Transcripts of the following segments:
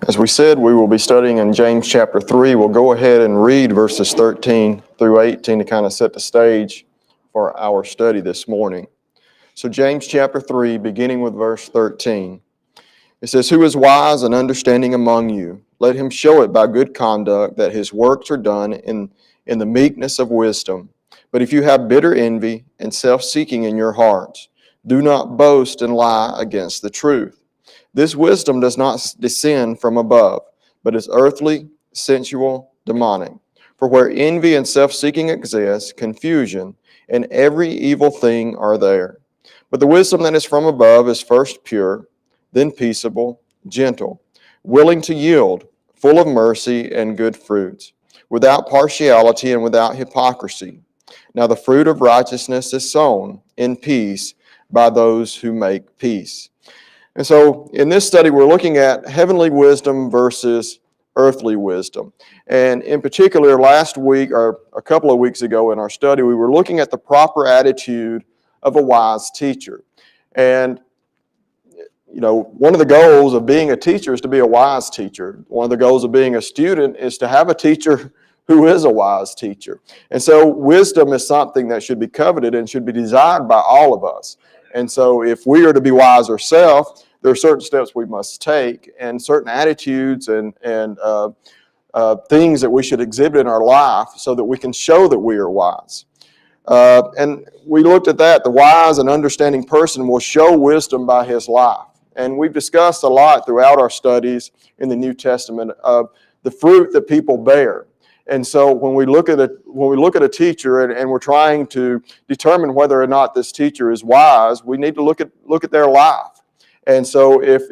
As we said, we will be studying in James chapter 3. We'll go ahead and read verses 13 through 18 to kind of set the stage for our study this morning. So James chapter 3, beginning with verse 13. It says, "Who is wise and understanding among you? Let him show it by good conduct, that his works are done in the meekness of wisdom. But if you have bitter envy and self-seeking in your hearts, do not boast and lie against the truth. This wisdom does not descend from above, but is earthly, sensual, demonic. For where envy and self-seeking exist, confusion and every evil thing are there. But the wisdom that is from above is first pure, then peaceable, gentle, willing to yield, full of mercy and good fruits, without partiality and without hypocrisy. Now the fruit of righteousness is sown in peace by those who make peace." And so in this study, we're looking at heavenly wisdom versus earthly wisdom. And in particular, last week, or a couple of weeks ago in our study, we were looking at the proper attitude of a wise teacher. And, you know, one of the goals of being a teacher is to be a wise teacher. One of the goals of being a student is to have a teacher who is a wise teacher. And so wisdom is something that should be coveted and should be desired by all of us. And so if we are to be wise ourselves, there are certain steps we must take and certain attitudes and things that we should exhibit in our life so that we can show that we are wise. And we looked at that. The wise and understanding person will show wisdom by his life. And we've discussed a lot throughout our studies in the New Testament of the fruit that people bear. And so when we look at a teacher and we're trying to determine whether or not this teacher is wise, we need to look at their life. And so if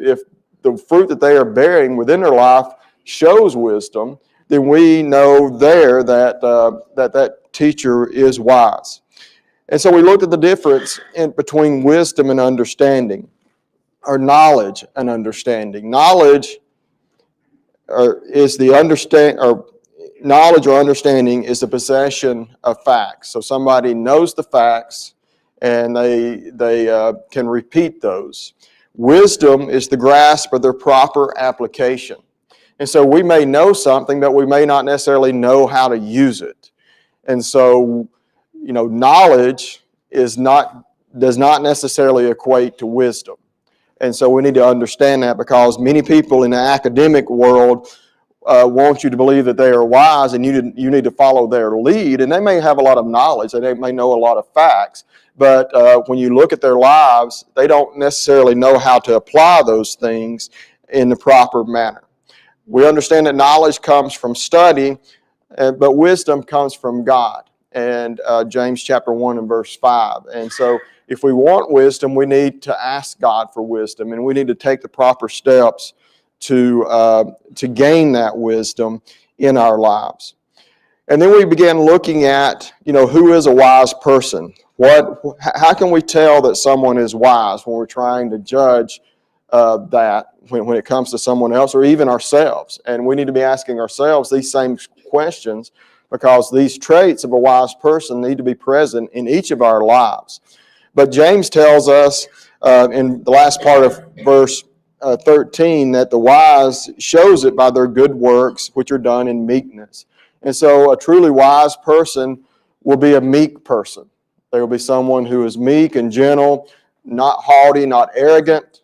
the fruit that they are bearing within their life shows wisdom, then we know there that teacher is wise. And so we looked at the difference between wisdom and understanding, or knowledge and understanding. Knowledge or understanding is the possession of facts. So somebody knows the facts and they can repeat those. Wisdom is the grasp of their proper application. And so we may know something, but we may not necessarily know how to use it. And so, you know, knowledge does not necessarily equate to wisdom. And so we need to understand that, because many people in the academic world want you to believe that they are wise, and you need to follow their lead. And they may have a lot of knowledge, and they may know a lot of facts, but when you look at their lives, they don't necessarily know how to apply those things in the proper manner. We understand that knowledge comes from study, but wisdom comes from God. And James chapter 1 and verse 5. And so if we want wisdom, we need to ask God for wisdom, and we need to take the proper steps to gain that wisdom in our lives. And then we began looking at, who is a wise person? How can we tell that someone is wise when we're trying to judge that when it comes to someone else or even ourselves? And we need to be asking ourselves these same questions, because these traits of a wise person need to be present in each of our lives. But James tells us in the last part of verse 13 that the wise shows it by their good works, which are done in meekness. And so a truly wise person will be a meek person. They will be someone who is meek and gentle, not haughty, not arrogant,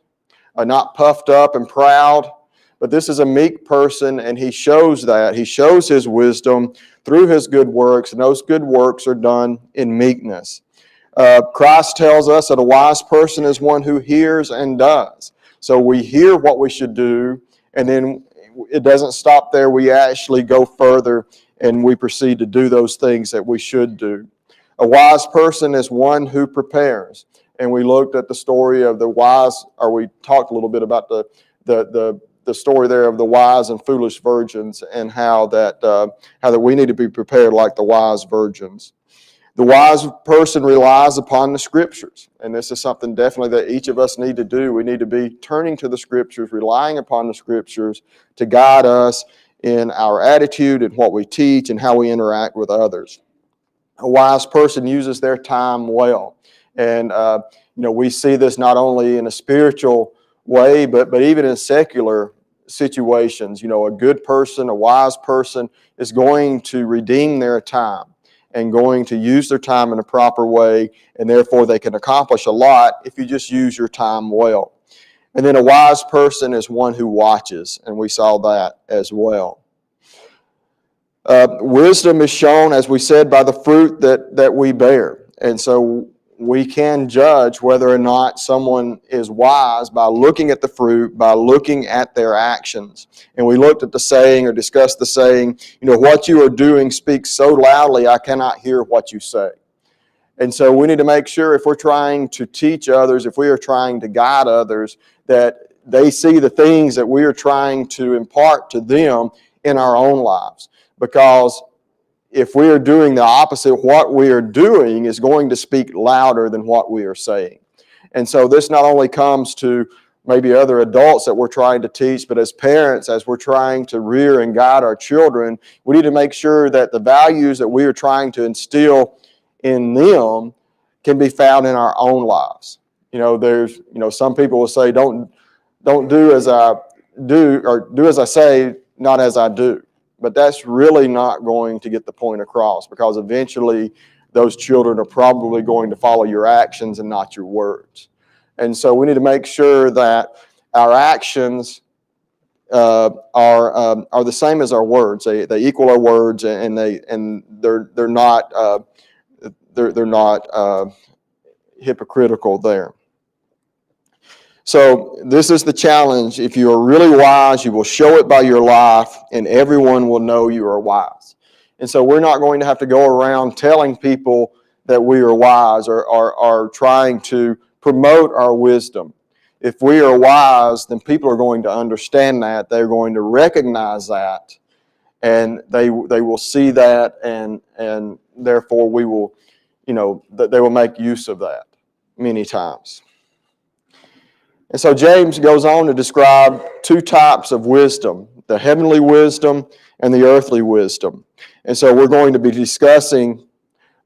not puffed up and proud. But this is a meek person, and he shows that. He shows his wisdom through his good works, and those good works are done in meekness. Christ tells us that a wise person is one who hears and does. So we hear what we should do, and then it doesn't stop there. We actually go further, and we proceed to do those things that we should do. A wise person is one who prepares. And we looked at the story of the wise, or we talked a little bit about the story there of the wise and foolish virgins, and how that we need to be prepared like the wise virgins. The wise person relies upon the Scriptures, and this is something definitely that each of us need to do. We need to be turning to the Scriptures, relying upon the Scriptures to guide us in our attitude and what we teach and how we interact with others. A wise person uses their time well, and we see this not only in a spiritual way, but even in secular situations. A good person, a wise person is going to redeem their time and going to use their time in a proper way, and therefore they can accomplish a lot if you just use your time well. And then a wise person is one who watches, and we saw that as well. Wisdom is shown, as we said, by the fruit that we bear. And so we can judge whether or not someone is wise by looking at the fruit, by looking at their actions. And we looked at the saying, or discussed the saying, what you are doing speaks so loudly I cannot hear what you say. And so we need to make sure, if we're trying to teach others, if we are trying to guide others, that they see the things that we are trying to impart to them in our own lives. Because if we are doing the opposite, what we are doing is going to speak louder than what we are saying. And so this not only comes to maybe other adults that we're trying to teach, but as parents, as we're trying to rear and guide our children, we need to make sure that the values that we are trying to instill in them can be found in our own lives. There's, some people will say, don't do as I do, or do as I say, not as I do. But that's really not going to get the point across, because eventually those children are probably going to follow your actions and not your words. And so we need to make sure that our actions are the same as our words. They equal our words, and they're not hypocritical there. So this is the challenge. If you are really wise, you will show it by your life, and everyone will know you are wise. And so we're not going to have to go around telling people that we are wise, or trying to promote our wisdom. If we are wise, then people are going to understand that. They're going to recognize that, and they will see that, and therefore we will, they will make use of that many times. And so James goes on to describe two types of wisdom, the heavenly wisdom and the earthly wisdom. And so we're going to be discussing,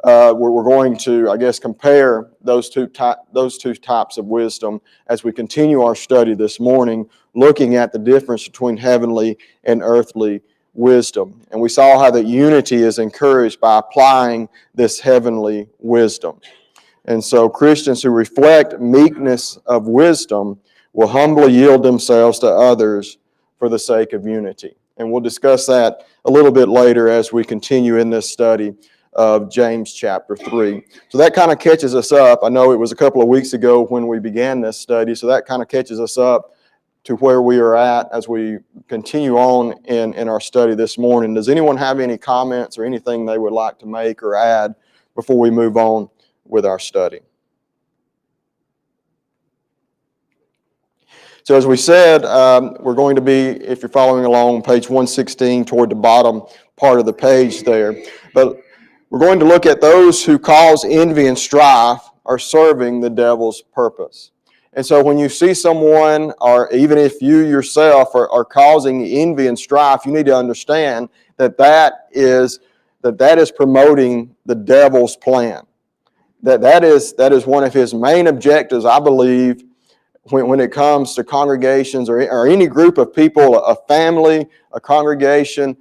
we're going to, compare those two types of wisdom as we continue our study this morning, looking at the difference between heavenly and earthly wisdom. And we saw how that unity is encouraged by applying this heavenly wisdom. And so Christians who reflect meekness of wisdom will humbly yield themselves to others for the sake of unity. And we'll discuss that a little bit later as we continue in this study of James chapter 3. So that kind of catches us up. I know it was a couple of weeks ago when we began this study, so that kind of catches us up to where we are at as we continue on in our study this morning. Does anyone have any comments or anything they would like to make or add before we move on with our study? So as we said, we're going to be, if you're following along, page 116 toward the bottom part of the page there. But we're going to look at those who cause envy and strife are serving the devil's purpose. And so when you see someone, or even if you yourself are causing envy and strife, you need to understand that is promoting the devil's plan. That is one of his main objectives, I believe, when it comes to congregations or any group of people, a family, a congregation,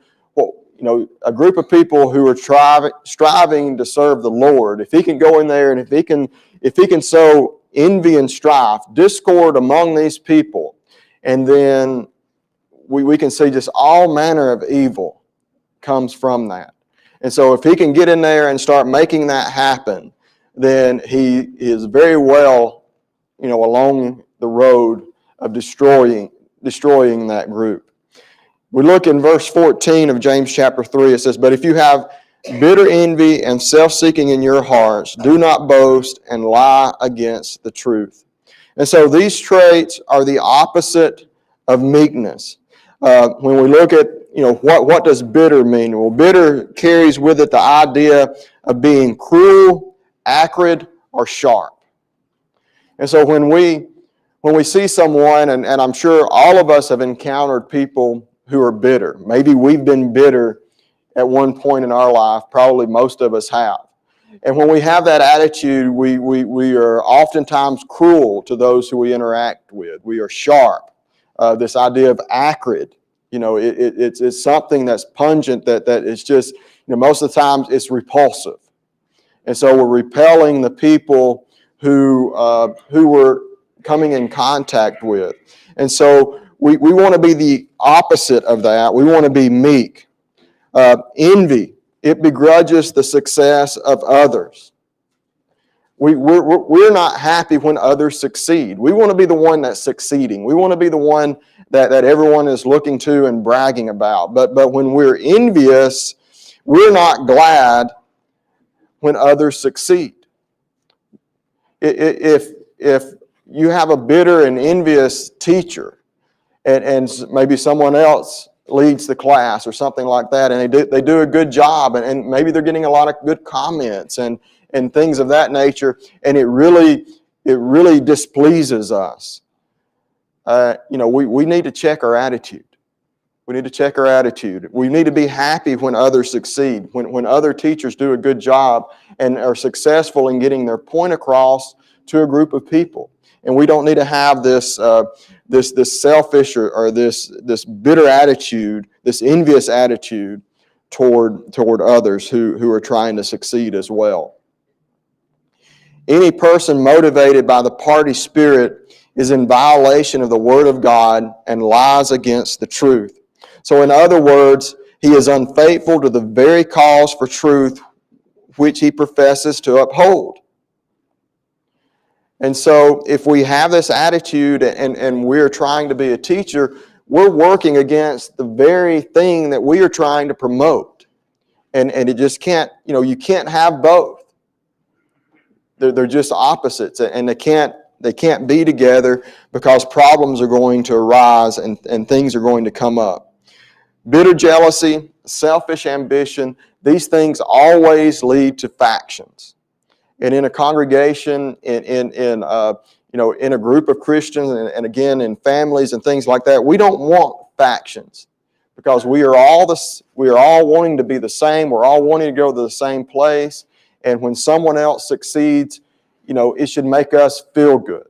a group of people who are striving to serve the Lord. If he can go in there and if he can sow envy and strife, discord among these people, and then we can see just all manner of evil comes from that. And so if he can get in there and start making that happen, then he is very well, along the road of destroying that group. We look in verse 14 of James chapter 3. It says, "But if you have bitter envy and self-seeking in your hearts, do not boast and lie against the truth." And so these traits are the opposite of meekness. When we look at, what does bitter mean? Well, bitter carries with it the idea of being cruel, acrid, or sharp. And so when we see someone, and I'm sure all of us have encountered people who are bitter. Maybe we've been bitter at one point in our life. Probably most of us have. And when we have that attitude, we are oftentimes cruel to those who we interact with. We are sharp. this idea of acrid. It's something that's pungent that is just, most of the times it's repulsive. And so we're repelling the people who we're coming in contact with. And so we want to be the opposite of that. We want to be meek. Envy, it begrudges the success of others. We're not happy when others succeed. We want to be the one that's succeeding. We want to be the one that everyone is looking to and bragging about. But when we're envious, we're not glad when others succeed. If you have a bitter and envious teacher, and maybe someone else leads the class or something like that, and they do a good job, and maybe they're getting a lot of good comments and things of that nature, and it really displeases us. We need to check our attitude. We need to check our attitude. We need to be happy when others succeed, when other teachers do a good job and are successful in getting their point across to a group of people. And we don't need to have this selfish or this bitter attitude, this envious attitude toward others who are trying to succeed as well. Any person motivated by the party spirit is in violation of the Word of God and lies against the truth. So in other words, he is unfaithful to the very cause for truth which he professes to uphold. And so if we have this attitude and we're trying to be a teacher, we're working against the very thing that we are trying to promote. And it just can't, you can't have both. They're just opposites, and they can't be together because problems are going to arise and things are going to come up. Bitter jealousy, selfish ambition, these things always lead to factions. And in a congregation, in a group of Christians, and again in families and things like that, we don't want factions because we are all wanting to be the same. We're all wanting to go to the same place. And when someone else succeeds, it should make us feel good.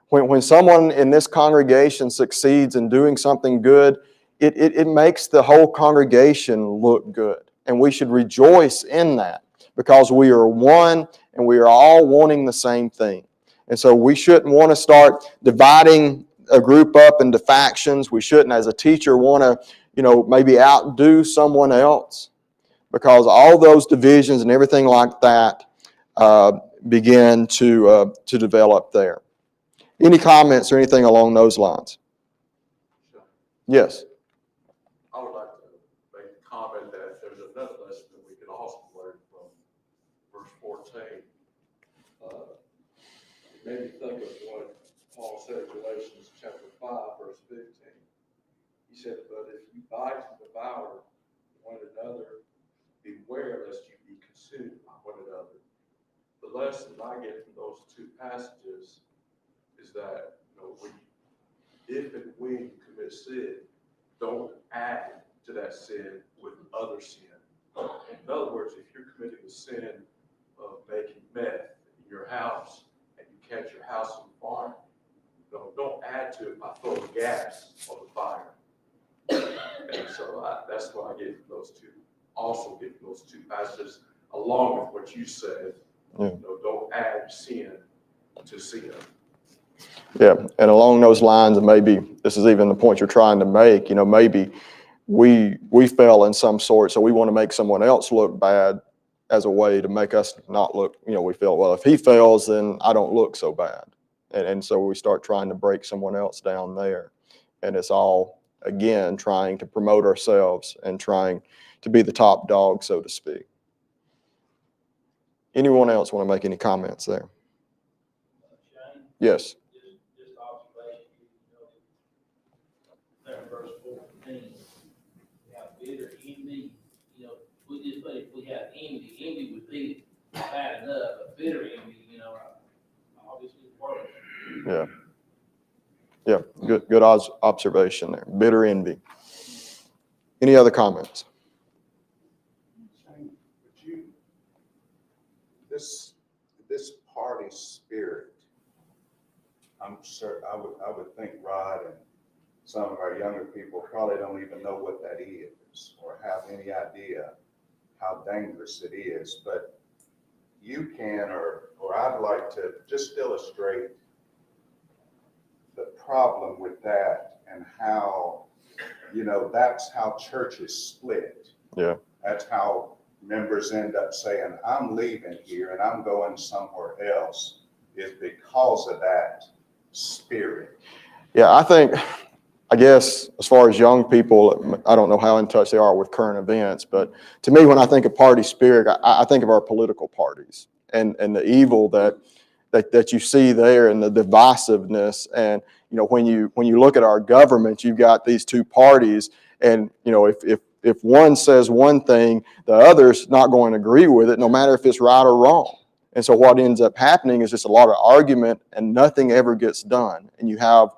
When someone in this congregation succeeds in doing something good, it makes the whole congregation look good. And we should rejoice in that because we are one and we are all wanting the same thing. And so we shouldn't want to start dividing a group up into factions. We shouldn't, as a teacher, want to, maybe outdo someone else, because all those divisions and everything like that begin to develop there. Any comments or anything along those lines? Yes. I would like to make a comment that there's another lesson that we can also learn from verse 14. It made me think of what Paul said in Galatians chapter 5, verse 15. He said, "But if you bite and devour one another, beware lest you be consumed by one another." The lesson I get from those two passages is that, if and when you commit sin, don't add to that sin with other sin. In other words, if you're committing the sin of making meth in your house and you catch your house on fire, don't add to it by throwing gas on the fire. And so that's what I get from those two. Also get from those two passages, along with what you said. Yeah. Don't add sin to sin. Yeah, and along those lines, and maybe this is even the point you're trying to make, maybe we fail in some sort, so we want to make someone else look bad as a way to make us not look, we feel, well, if he fails, then I don't look so bad. And so we start trying to break someone else down there. And it's all, again, trying to promote ourselves and trying to be the top dog, so to speak. Anyone else want to make any comments there? Shane? Yes. Just observation, there in verse 14, we have bitter envy. We just put if we have envy would be bad enough, but bitter envy, obviously worse. Yeah. Yeah, good observation there. Bitter envy. Any other comments? Shane, this party spirit, I'm sure I would think Rod and some of our younger people probably don't even know what that is or have any idea how dangerous it is. But you can, or I'd like to just illustrate the problem with that and how, that's how churches split. Yeah. That's how members end up saying, I'm leaving here and I'm going somewhere else, is because of that spirit. Yeah, I guess as far as young people, I don't know how in touch they are with current events, but to me, when I think of party spirit, I think of our political parties and the evil that you see there and the divisiveness. And, when you look at our government, you've got these two parties, and, if one says one thing, the other's not going to agree with it, no matter if it's right or wrong. And so what ends up happening is just a lot of argument and nothing ever gets done. And you have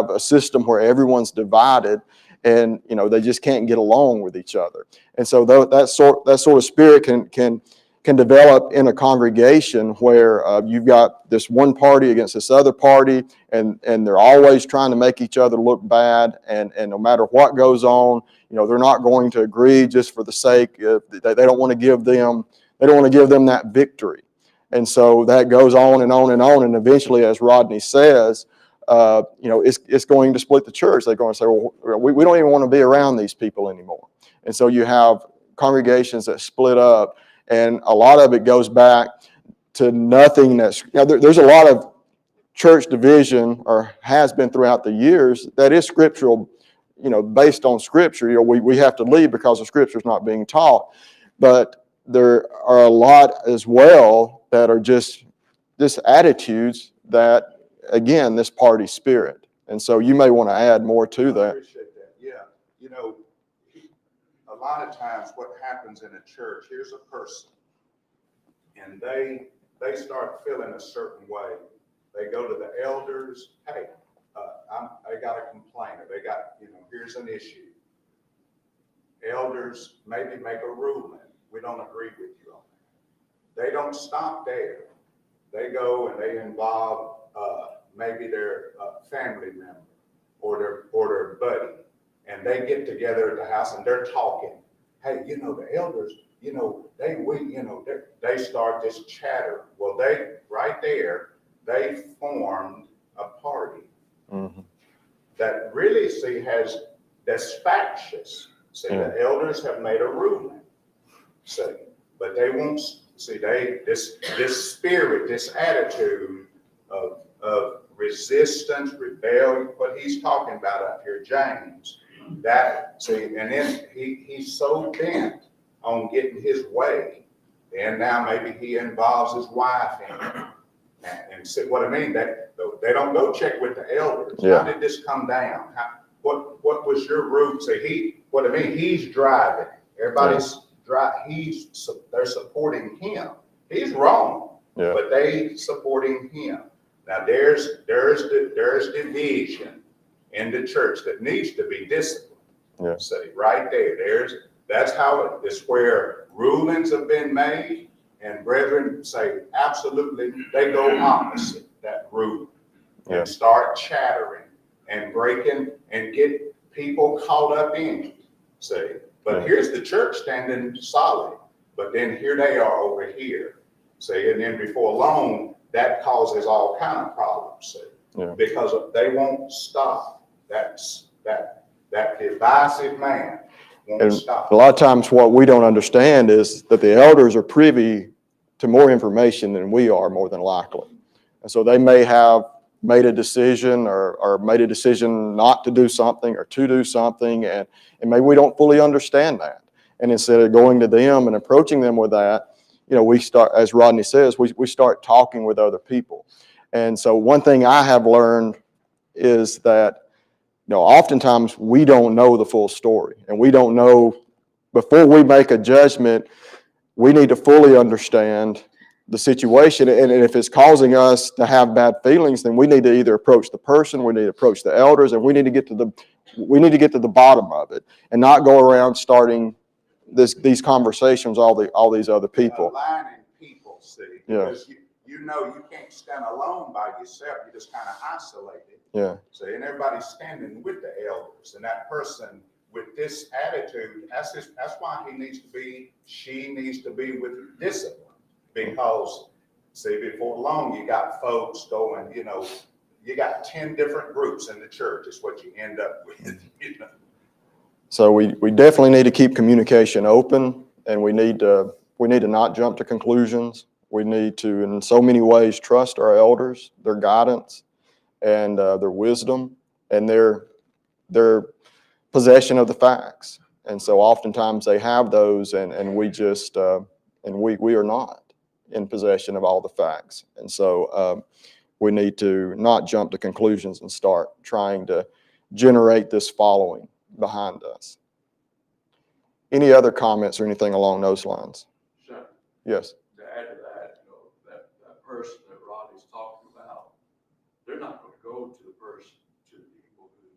a system where everyone's divided and, they just can't get along with each other. And so that sort of spirit can develop in a congregation where you've got this one party against this other party, and they're always trying to make each other look bad. And no matter what goes on, they're not going to agree just for the sake they don't want to give them that victory. And so that goes on and on and on. And eventually, as Rodney says, it's going to split the church. They're going to say, well, we don't even want to be around these people anymore. And so you have congregations that split up, and a lot of it goes back to nothing there's a lot of church division, or has been throughout the years, that is scriptural, based on scripture. We have to leave because the scripture is not being taught. But there are a lot as well that are just attitudes that, again, this party spirit. And so you may want to add more to that. I appreciate that. Yeah. A lot of times what happens in a church, here's a person, and they start feeling a certain way. They go to the elders, hey, I got a complaint, or they got, here's an issue. Elders maybe make a ruling. We don't agree with you on that. They don't stop there. They go and they involve maybe their family member or their buddy, and they get together at the house and they're talking. Hey, the elders, they start this chatter. Well, they formed a party that really, that's factious. The elders have made a ruling. But they won't this spirit, this attitude of resistance, rebellion, what he's talking about up here, James, and then he's so bent on getting his way, and now maybe he involves his wife in it. And see what I mean? They don't go check with the elders. Yeah. How did this come down? What was your route? He's driving. Everybody's they're supporting him. He's wrong, but they supporting him. Now there's division in the church that needs to be disciplined. Yeah. Right there. That's how it's where rulings have been made, and brethren say absolutely they go opposite that rule and start chattering and breaking and get people caught up in it. But here's the church standing solid, but then here they are over here. And then before long, that causes all kind of problems. Because they won't stop. That divisive man won't stop. A lot of times what we don't understand is that the elders are privy to more information than we are, more than likely. And so they may have made a decision or made a decision not to do something or to do something, and maybe we don't fully understand that. And instead of going to them and approaching them with that, we start, as Rodney says, we start talking with other people. And so one thing I have learned is that, oftentimes we don't know the full story, and we don't know, before we make a judgment, we need to fully understand the situation. And if it's causing us to have bad feelings, then we need to either approach the person, we need to approach the elders, and we need to get to the bottom of it, and not go around starting these conversations with all these other people. Aligning people, Yeah. because you know you can't stand alone by yourself. You're just kind of isolated. Yeah. So, and everybody's standing with the elders, and that person with this attitude, that's why she needs to be with discipline. Because, see, before long, you got folks going, you got 10 different groups in the church is what you end up with, So we definitely need to keep communication open, and we need to not jump to conclusions. We need to, in so many ways, trust our elders, their guidance, and their wisdom, and their possession of the facts. And so oftentimes they have those, and we just we are not in possession of all the facts. And so we need to not jump to conclusions and start trying to generate this following behind us. Any other comments or anything along those lines? Sure. Yes. To add to that, that person that Rodney's talking about, they're not going to go to the people who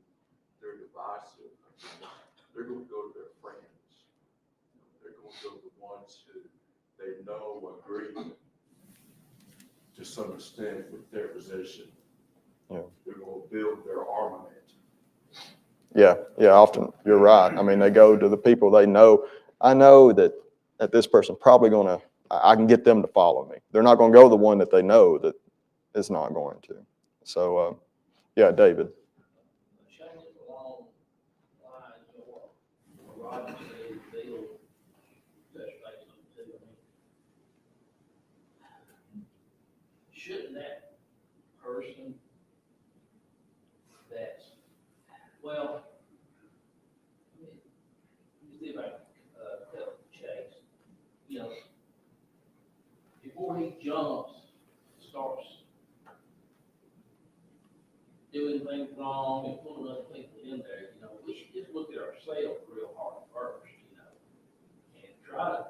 they're divisive. They're going to go to their friends. They're going to go to the ones who they know agree to some extent with their position. Yeah. They're going to build their armament. Yeah, often you're right. I mean, they go to the people they know. I know that this person probably I can get them to follow me. They're not going to go the one that they know that is not going to. So, yeah, David. Changes along lines, what Roger said, Bill touched base on too. Shouldn't that person that's, well, let me see if I can cut the chase. Before he starts doing things wrong and pulling other people in there, we should just look at ourselves real hard first, and try to,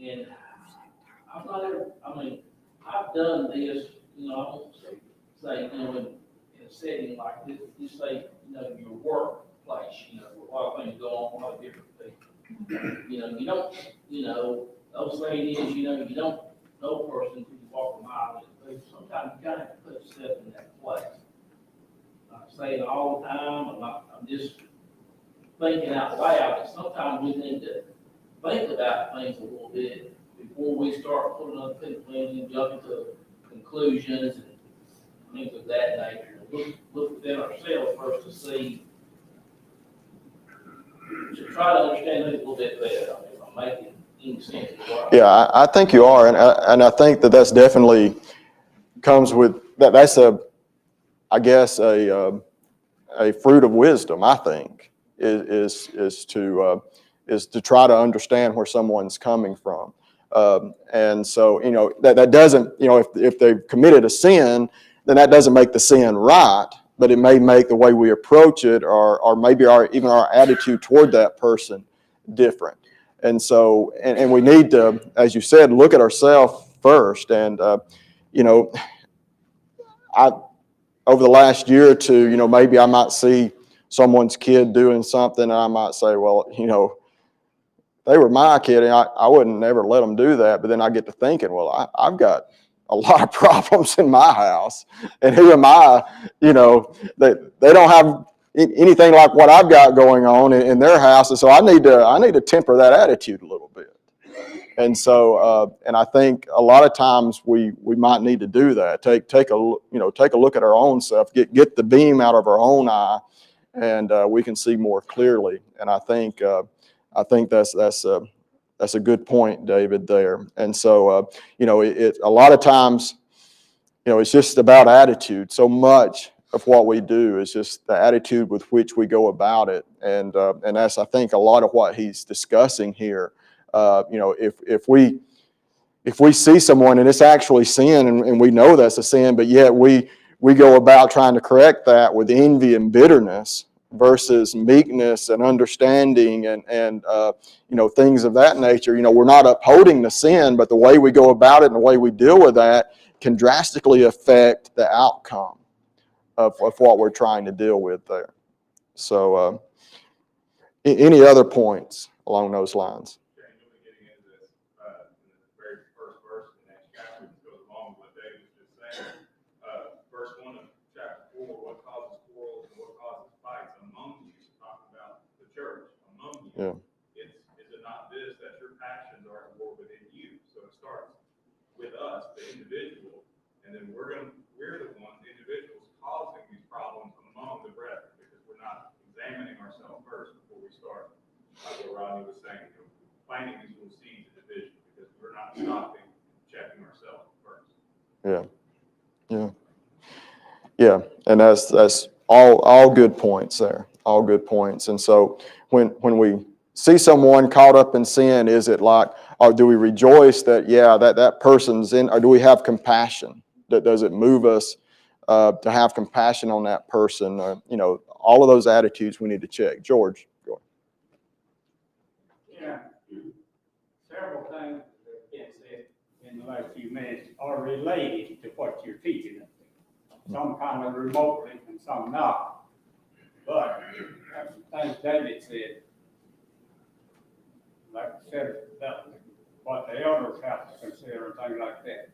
and I've not ever, I've done this, I won't say, in a setting like this, you say, your workplace, a lot of things go on, a lot of different people. You don't, those ladies, you don't know a person until you walk a mile. Sometimes you gotta have to put yourself in that place. Not saying all the time, I'm just thinking out loud, and sometimes we need to think about things a little bit before we start putting other people in and jumping to conclusions and things of that nature. Look within ourselves first to see, to try to understand things a little bit better. If I'm making any sense of what Yeah, I think you are, and I think that's definitely comes with that. That's I guess a fruit of wisdom. I think is to try to understand where someone's coming from, and so that doesn't if they've committed a sin, then that doesn't make the sin right, but it may make the way we approach it, or maybe even our attitude toward that person different. And so, and we need to, as you said, look at ourselves first. And, over the last year or two, maybe I might see someone's kid doing something, and I might say, well, they were my kid, and I wouldn't never let them do that. But then I get to thinking, well, I've got a lot of problems in my house, and who am I? They don't have anything like what I've got going on in their house, and so I need to temper that attitude a little bit. And so, and I think a lot of times we might need to do that. Take a look at our own self, get the beam out of our own eye, and we can see more clearly. And I think that's a good point, David, there. And so, a lot of times, it's just about attitude. So much of what we do is just the attitude with which we go about it. And that's, I think, a lot of what he's discussing here. If we see someone and it's actually sin, and we know that's a sin, but yet we go about trying to correct that with envy and bitterness versus meekness and understanding and things of that nature. We're not upholding the sin, but the way we go about it and the way we deal with that can drastically affect the outcome of what we're trying to deal with there. So, any other points along those lines? Getting into this, in the very first verse in that chapter, it goes Yeah, and that's all good points there, all good points. And so when we see someone caught up in sin, is it like, or do we rejoice that, yeah, that person's in, or do we have compassion? Does it move us to have compassion on that person? All of those attitudes we need to check. George, go Yeah, several things that have been said in the last few minutes are related to what you're teaching us. Some kind of remotely and some not. But that's the things David said. Like I said, about what the elders have to consider and things like that.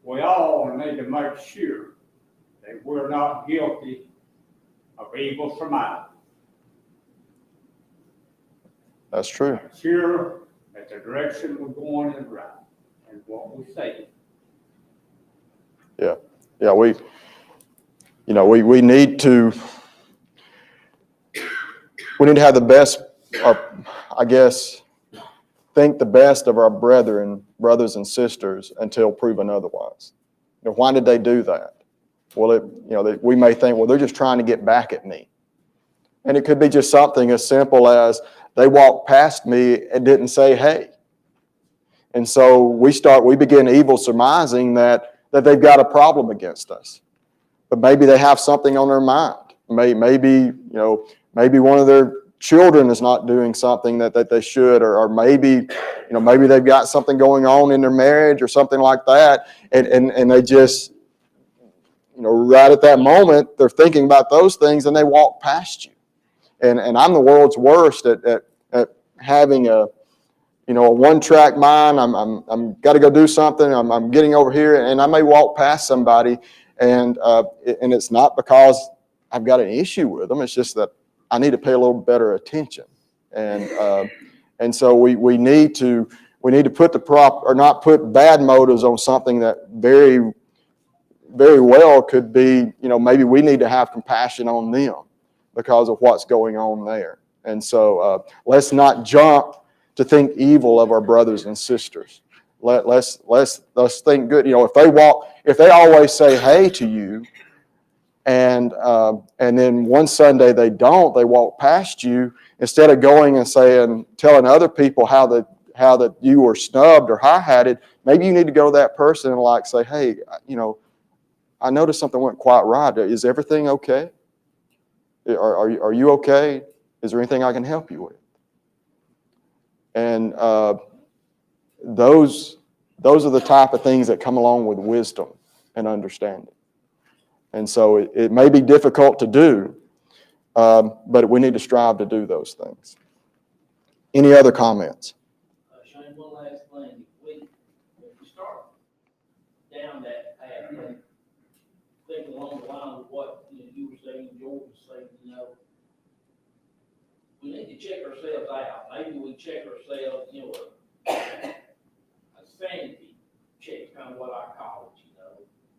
We all need to make sure that we're not guilty of evil surmise. That's true. Make sure that the direction we're going is right and what we say. Yeah, we need to have the best, I guess, think the best of our brothers and sisters until proven otherwise. Why did they do that? Well, we may think, well, they're just trying to get back at me. And it could be just something as simple as they walked past me and didn't say, hey. And so we begin evil surmising that they've got a problem against us. But maybe they have something on their mind. Maybe one of their children is not doing something that they should, or maybe they've got something going on in their marriage or something like that. And they just, right at that moment, they're thinking about those things and they walk past you. And I'm the world's worst at having a one-track mind. I'm got to go do something. I'm getting over here, and I may walk past somebody, and it's not because I've got an issue with them. It's just that I need to pay a little better attention, and so we need to put not put bad motives on something that very, very well could be. Maybe we need to have compassion on them because of what's going on there. And so let's not jump to think evil of our brothers and sisters. Let's think good. If they always say hey to you, and then one Sunday they walk past you, instead of going and telling other people how that you were snubbed or high-hatted, maybe you need to go to that person and say, hey, I noticed something wasn't quite right. Is everything okay? Are you okay? Is there anything I can help you with? And those are the type of things that come along with wisdom and understanding. And so it may be difficult to do, but we need to strive to do those things. Any other comments? Shane, one last thing. If we start down that path, think along the line of what you were saying, George was saying, we need to check ourselves out. Maybe we check ourselves, a sanity check, kind of what I call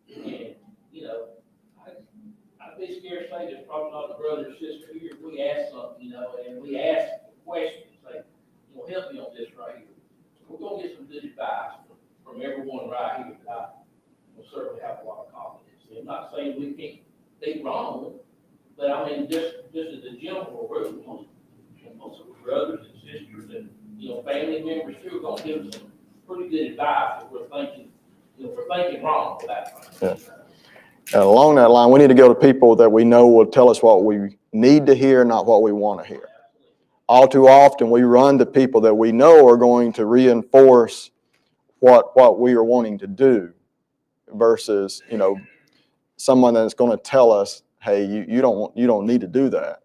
it, And, I'd be scared to say there's probably not a brother or sister here. If we ask something, and we ask questions, say, help me on this right here. We're going to get some good advice from everyone right here that I will certainly have a lot of confidence in. I'm not saying we can't be wrong, but I mean, just as a general rule, most of our brothers and sisters and, family members too are going to give us some pretty good advice if we're thinking wrong about things. And along that line, we need to go to people that we know will tell us what we need to hear, not what we want to hear. All too often, we run to people that we know are going to reinforce what we are wanting to do versus, someone that's going to tell us, hey, you don't need to do that.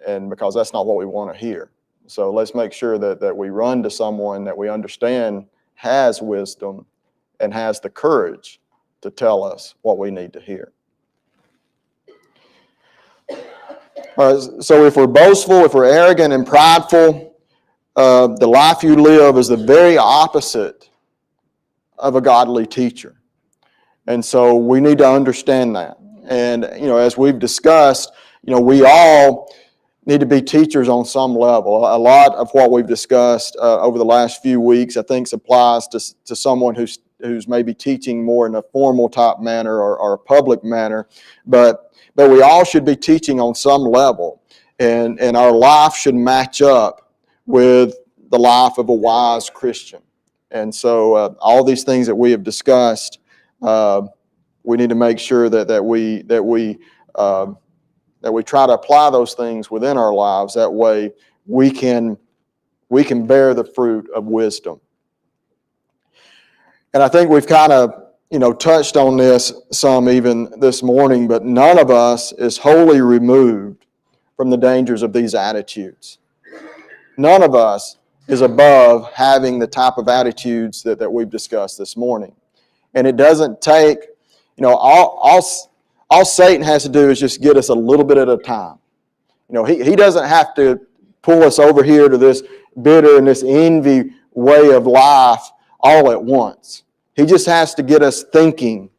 And because that's not what we want to hear. So let's make sure that we run to someone that we understand has wisdom and has the courage to tell us what we need to hear. So if we're boastful, if we're arrogant and prideful, the life you live is the very opposite of a godly teacher. And so we need to understand that. And, as we've discussed, we all need to be teachers on some level. A lot of what we've discussed over the last few weeks, I think, applies to someone who's who's maybe teaching more in a formal type manner or a public manner, but we all should be teaching on some level, and our life should match up with the life of a wise Christian. And so all these things that we have discussed, we need to make sure that we try to apply those things within our lives. That way we can bear the fruit of wisdom. And I think we've kind of, touched on this some even this morning, but none of us is wholly removed from the dangers of these attitudes. None of us is above having the type of attitudes that we've discussed this morning. And it doesn't take, all Satan has to do is just get us a little bit at a time. He doesn't have to pull us over here to this bitter and this envy way of life all at once. He just has to get us thinking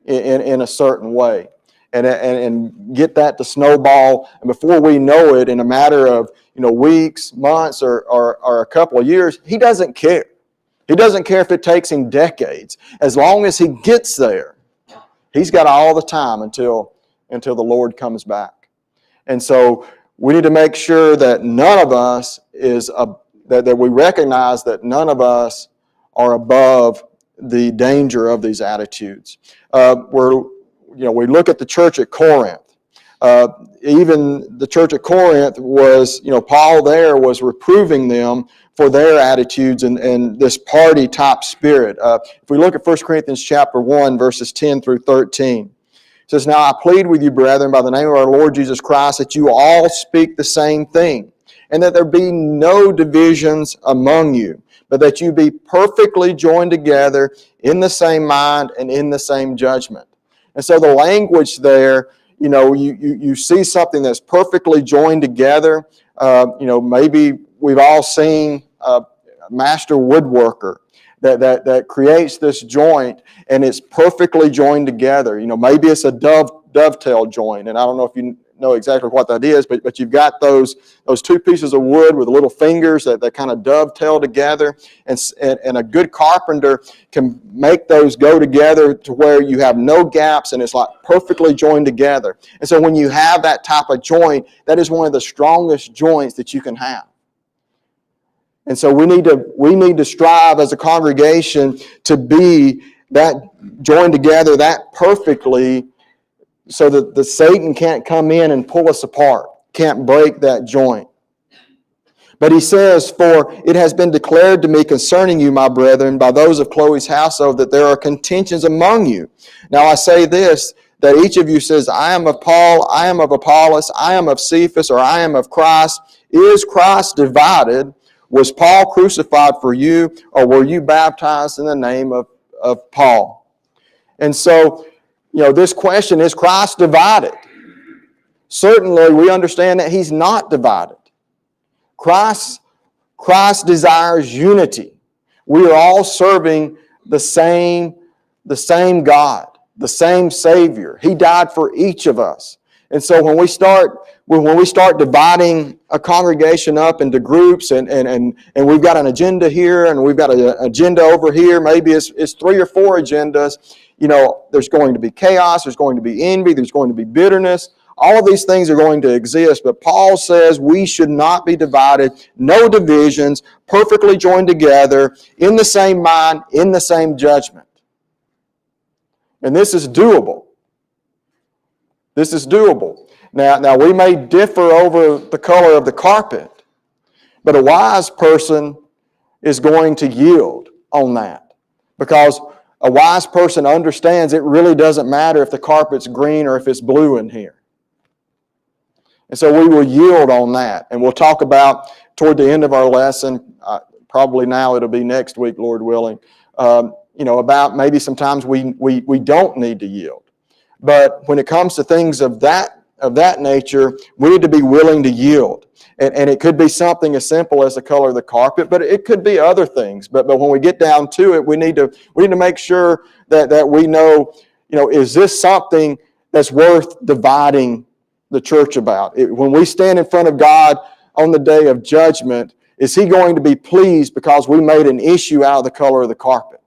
in a certain way and get that to snowball. And before we know it, in a matter of weeks, months, or a couple of years, he doesn't care. He doesn't care if it takes him decades. As long as he gets there, he's got all the time until the Lord comes back. And so we need to make sure that none of us that we recognize that none of us are above the danger of these attitudes. We look at the church at Corinth. Even the church at Corinth was, Paul there was reproving them for their attitudes and this party type spirit. If we look at 1 Corinthians chapter 1, verses 10 through 13, it says, "Now I plead with you, brethren, by the name of our Lord Jesus Christ, that you all speak the same thing, and that there be no divisions among you, but that you be perfectly joined together in the same mind and in the same judgment." And so the language there, you see something that's perfectly joined together. Maybe we've all seen a master woodworker that creates this joint, and it's perfectly joined together. Maybe it's a dovetail joint, and I don't know if you know exactly what that is, but you've got those two pieces of wood with little fingers that kind of dovetail together, and a good carpenter can make those go together to where you have no gaps, and it's like perfectly joined together. And so when you have that type of joint, that is one of the strongest joints that you can have. And so we need to strive as a congregation to be that joined together that perfectly, so that the Satan can't come in and pull us apart, can't break that joint. But he says, "For it has been declared to me concerning you, my brethren, by those of Chloe's household, that there are contentions among you. Now I say this, that each of you says, I am of Paul, I am of Apollos, I am of Cephas, or I am of Christ. Is Christ divided? Was Paul crucified for you, or were you baptized in the name of Paul?" And so, this question, is Christ divided? Certainly, we understand that he's not divided. Christ desires unity. We are all serving the same God, the same Savior. He died for each of us. And so when we start dividing a congregation up into groups and we've got an agenda here and we've got an agenda over here, maybe it's 3 or 4 agendas, there's going to be chaos, there's going to be envy, there's going to be bitterness. All of these things are going to exist, but Paul says we should not be divided, no divisions, perfectly joined together, in the same mind, in the same judgment. And this is doable. This is doable. Now we may differ over the color of the carpet, but a wise person is going to yield on that, because a wise person understands it really doesn't matter if the carpet's green or if it's blue in here. And so we will yield on that. And we'll talk about, toward the end of our lesson, probably now it'll be next week, Lord willing, about maybe sometimes we don't need to yield. But when it comes to things of that nature, we need to be willing to yield. And it could be something as simple as the color of the carpet, but it could be other things. But when we get down to it, we need to make sure that we know, is this something that's worth dividing the church about? When we stand in front of God on the day of judgment, is he going to be pleased because we made an issue out of the color of the carpet?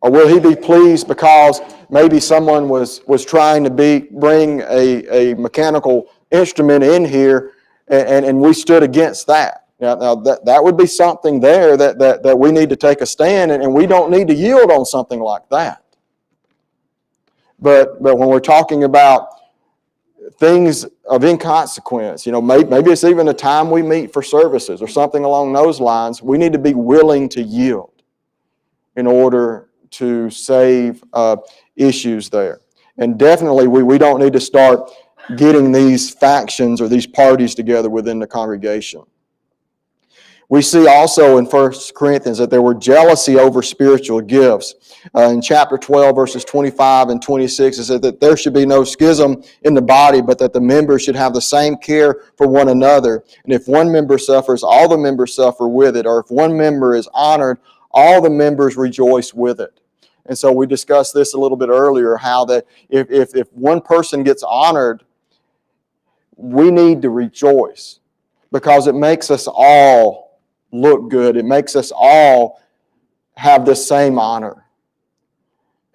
Or will he be pleased because maybe someone was trying to bring a mechanical instrument in here and we stood against that? Now that would be something there that we need to take a stand, and we don't need to yield on something like that. But when we're talking about things of inconsequence, maybe it's even a time we meet for services or something along those lines, we need to be willing to yield in order to save issues there. And definitely we don't need to start getting these factions or these parties together within the congregation. We see also in 1 Corinthians that there were jealousy over spiritual gifts. In chapter 12, verses 25 and 26, it said that there should be no schism in the body, but that the members should have the same care for one another. And if one member suffers, all the members suffer with it. Or if one member is honored, all the members rejoice with it. And so we discussed this a little bit earlier, how that if one person gets honored, we need to rejoice because it makes us all look good. It makes us all have the same honor.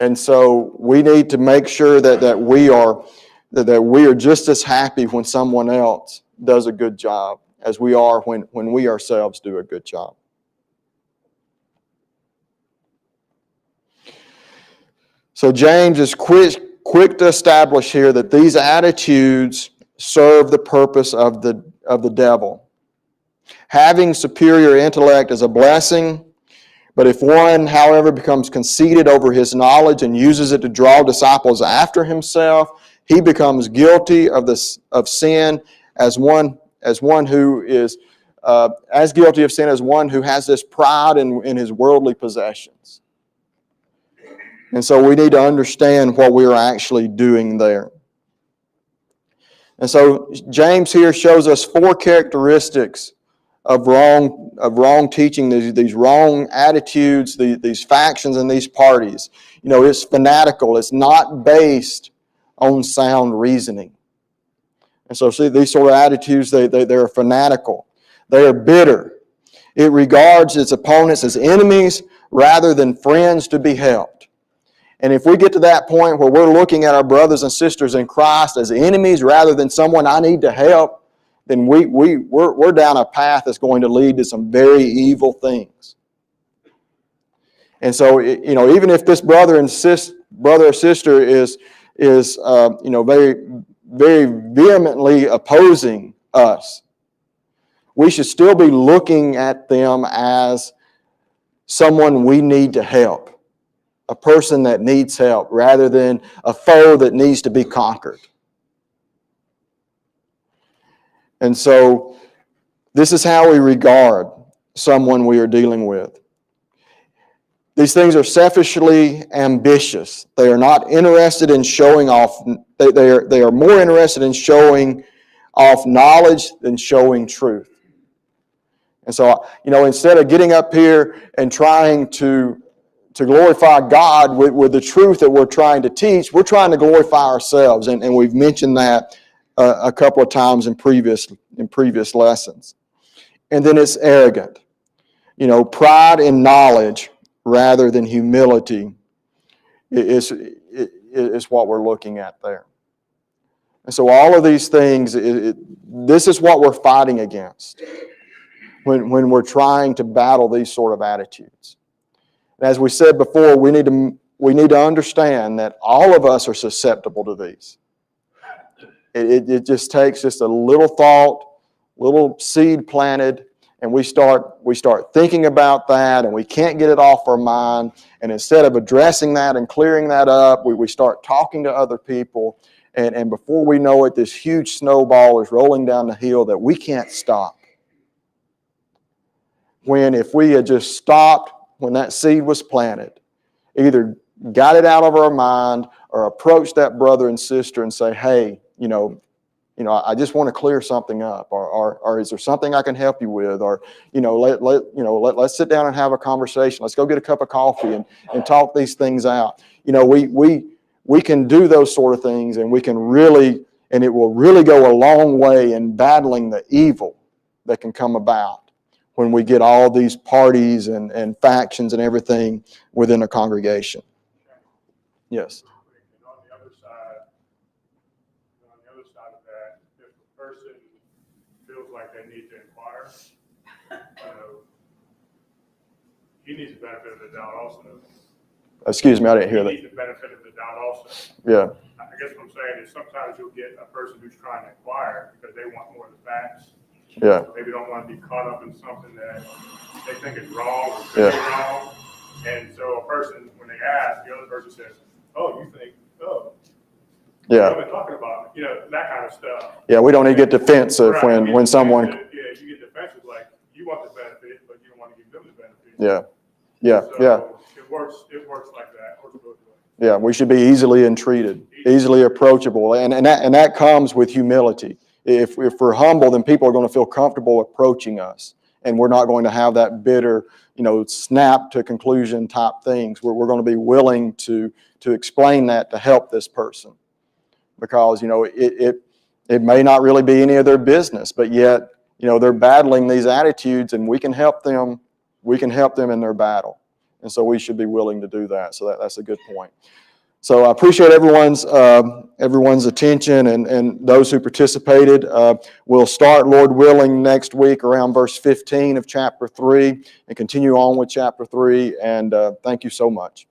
And so we need to make sure that we are just as happy when someone else does a good job as we are when we ourselves do a good job. So James is quick to establish here that these attitudes serve the purpose of the devil. Having superior intellect is a blessing, but if one, however, becomes conceited over his knowledge and uses it to draw disciples after himself, he becomes guilty of sin as one who is as guilty of sin as one who has this pride in his worldly possessions. And so we need to understand what we are actually doing there. And so James here shows us 4 characteristics of wrong teaching, these wrong attitudes, these factions and these parties. It's fanatical. It's not based on sound reasoning. And so see, these sort of attitudes, they're fanatical. They are bitter. It regards its opponents as enemies rather than friends to be helped. And if we get to that point where we're looking at our brothers and sisters in Christ as enemies rather than someone I need to help, then we're down a path that's going to lead to some very evil things. And so, even if this brother or sister is very, very vehemently opposing us, we should still be looking at them as someone we need to help, a person that needs help, rather than a foe that needs to be conquered. And so this is how we regard someone we are dealing with. These things are selfishly ambitious. They are not interested in showing off. They are more interested in showing off knowledge than showing truth. And so, instead of getting up here and trying to glorify God with the truth that we're trying to teach, we're trying to glorify ourselves. And we've mentioned that a couple of times in previous lessons. And then it's arrogant. Pride in knowledge rather than humility is what we're looking at there. And so all of these things, this is what we're fighting against when we're trying to battle these sort of attitudes. And as we said before, we need to understand that all of us are susceptible to these. It just takes just a little thought, little seed planted, and we start thinking about that, and we can't get it off our mind. And instead of addressing that and clearing that up, we start talking to other people, and before we know it, this huge snowball is rolling down the hill that we can't stop. When if we had just stopped when that seed was planted, either got it out of our mind or approached that brother and sister and say, hey, I just want to clear something up, or is there something I can help you with, or let's sit down and have a conversation. Let's go get a cup of coffee and talk these things out. We can do those sort of things, and it will really go a long way in battling the evil that can come about when we get all these parties and factions and everything within a congregation. Yes. And on the other side of that, if a person feels like they need to inquire, he needs the benefit of the doubt also. Excuse me, I didn't hear He that. needs the benefit of the doubt also. Yeah, I guess what I'm saying is sometimes you'll get a person who's trying to inquire because they want more of the facts. yeah, Maybe don't want to be caught up in something that they think is wrong or could be wrong. And so a person, when they ask, the other person says, oh, you think, oh. yeah. What am I talking about? That kind of stuff. Yeah, we don't need to get defensive Right. when someone, Yeah, you get defensive, like, you want the benefit, but you don't want to give them the benefit. yeah, yeah, So yeah. It works like that. It works both ways. Yeah, we should be easily entreated, easily approachable, and that comes with humility. If we're humble, then people are going to feel comfortable approaching us, and we're not going to have that bitter, snap to conclusion type things. We're going to be willing to explain that to help this person, because it may not really be any of their business, but yet they're battling these attitudes, and we can help them. We can help them in their battle, and so we should be willing to do that. So that's a good point. So I appreciate everyone's attention and those who participated. We'll start, Lord willing, next week around verse 15 of chapter 3 and continue on with chapter 3. And thank you so much.